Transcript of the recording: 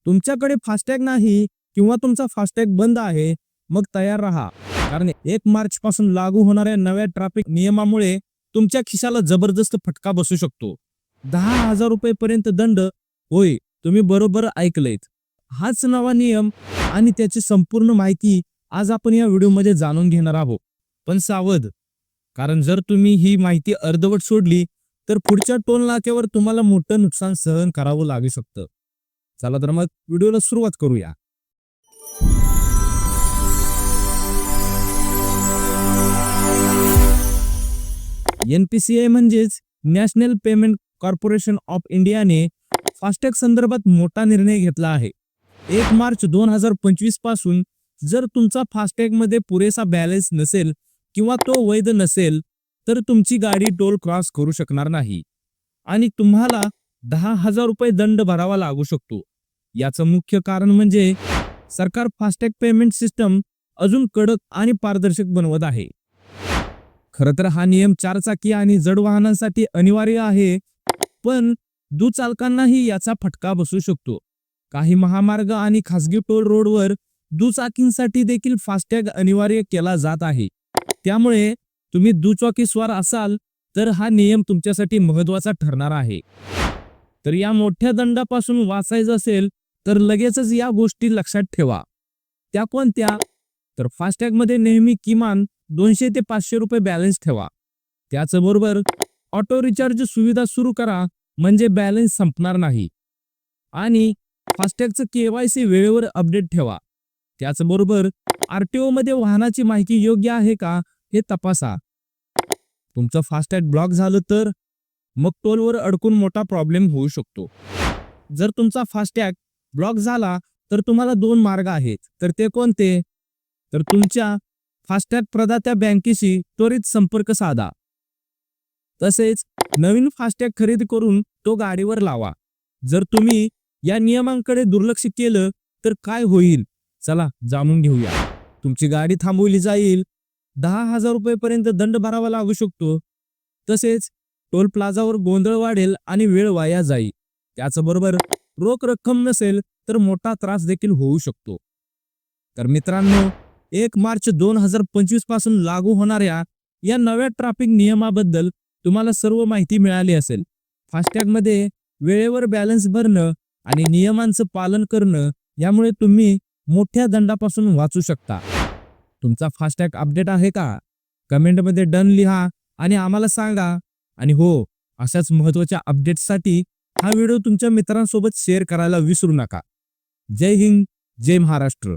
तुमच्याकडे फास्टॅग नाही किंवा तुमचा फास्टॅग बंद आहे, मग तयार राहा. कारण 1 मार्च पासून लागू होणाऱ्या नव्या ट्रॅफिक नियमामुळे तुमच्या खिशाला जबरदस्त फटका बसू शकतो. 10,000 रुपये पर्यंत दंड. होय, तुम्ही बरोबर ऐकलंयत. हाच नवा नियम आणि त्याची संपूर्ण माहिती आज आपण या व्हिडिओमध्ये जाणून घेणार आहोत. पण सावध, कारण जर तुम्ही ही माहिती अर्धवट सोडली तर पुढच्या टोल नाक्यावर तुम्हाला मोठं नुकसान सहन करावं लागू शकतं. चला तर मग व्हिडिओला सुरुवात करूया. NPCI म्हणजेच नॅशनल पेमेंट कॉर्पोरेशन ऑफ इंडियाने फास्टॅग संदर्भात मोठा निर्णय घेतला आहे. 1 मार्च 2025 पासून जर तुमचा फास्टॅगमध्ये पुरेसा बॅलन्स नसेल किंवा तो वैध नसेल तर तुमची गाडी टोल क्रॉस करू शकणार नाही आणि तुम्हाला 10,000 रुपये दंड भरावा लागू शकतो. याचं मुख्य कारण म्हणजे सरकार फास्टॅग पेमेंट सिस्टम अजून कडक आणि पारदर्शक बनवत आहे. खरं तर हा नियम 4 चाकी आणि जड वाहनांसाठी अनिवार्य आहे, पण दुचालकांनाही याचा फटका बसू शकतो. काही महामार्ग आणि खासगी टोल रोडवर दुचाकींसाठी देखील फास्टॅग अनिवार्य केला जात आहे. त्यामुळे तुम्ही दुचाकीस्वार असाल तर हा नियम तुमच्यासाठी महत्त्वाचा ठरणार आहे. तर या मोठ्या दंडापासून वाचायचं असेल तर लगेचच या गोष्टी लक्षात ठेवा. त्या कोणत्या? तर फास्टॅगमध्ये नेहमी किमान 200 ते 500 रुपये बॅलन्स ठेवा. त्याचबरोबर ऑटो रिचार्ज सुविधा सुरू करा, म्हणजे बॅलन्स संपणार नाही. आणि फास्टॅगचं KYC वेळेवर अपडेट ठेवा. त्याचबरोबर RTO मध्ये वाहनाची माहिती योग्य आहे का हे तपासा. तुमचं फास्टॅग ब्लॉक झालं तर मग टोलवर अडकून मोठा प्रॉब्लेम होऊ शकतो. जर तुमचा फास्टॅग ब्लॉक झाला तर तुम्हाला 2 मार्ग आहेत. तर ते कोणते? तर तुमच्या फास्टॅग प्रदात्या बँकेशी त्वरित संपर्क साधा. तसेच नवीन फास्टॅग खरेदी करून तो गाडीवर लावा. जर तुम्ही या नियमांकडे दुर्लक्ष केलं तर काय होईल? चला जाणून घेऊया. तुमची गाडी थांबवली जाईल, 10,000 रुपये पर्यंत दंड भरावा लागू शकतो. तसेच टोल प्लाझावर गोंधळ वाढेल आणि वेळ वाया जाईल. त्याचबरोबर रोख रक्कम नसेल तर मोठा त्रास देखील होऊ शकतो. तर मित्रांनो, 1 मार्च 2025 पासून लागू होणाऱ्या या नव्या ट्रॅफिक नियमाबद्दल तुम्हाला सर्व माहिती मिळाली असेल. फास्टॅगमध्ये वेळेवर बॅलन्स भरणं आणि नियमांचं पालन करणं यामुळे तुम्ही मोठ्या दंडापासून वाचू शकता. तुमचा फास्टॅग अपडेट आहे का? कमेंटमध्ये डन लिहा आणि आम्हाला सांगा. आणि हो, अशाच महत्त्वाच्या अपडेट्ससाठी हा व्हिडिओ तुमच्या मित्रांसोबत शेअर करायला विसरू नका. जय हिंद, जय महाराष्ट्र.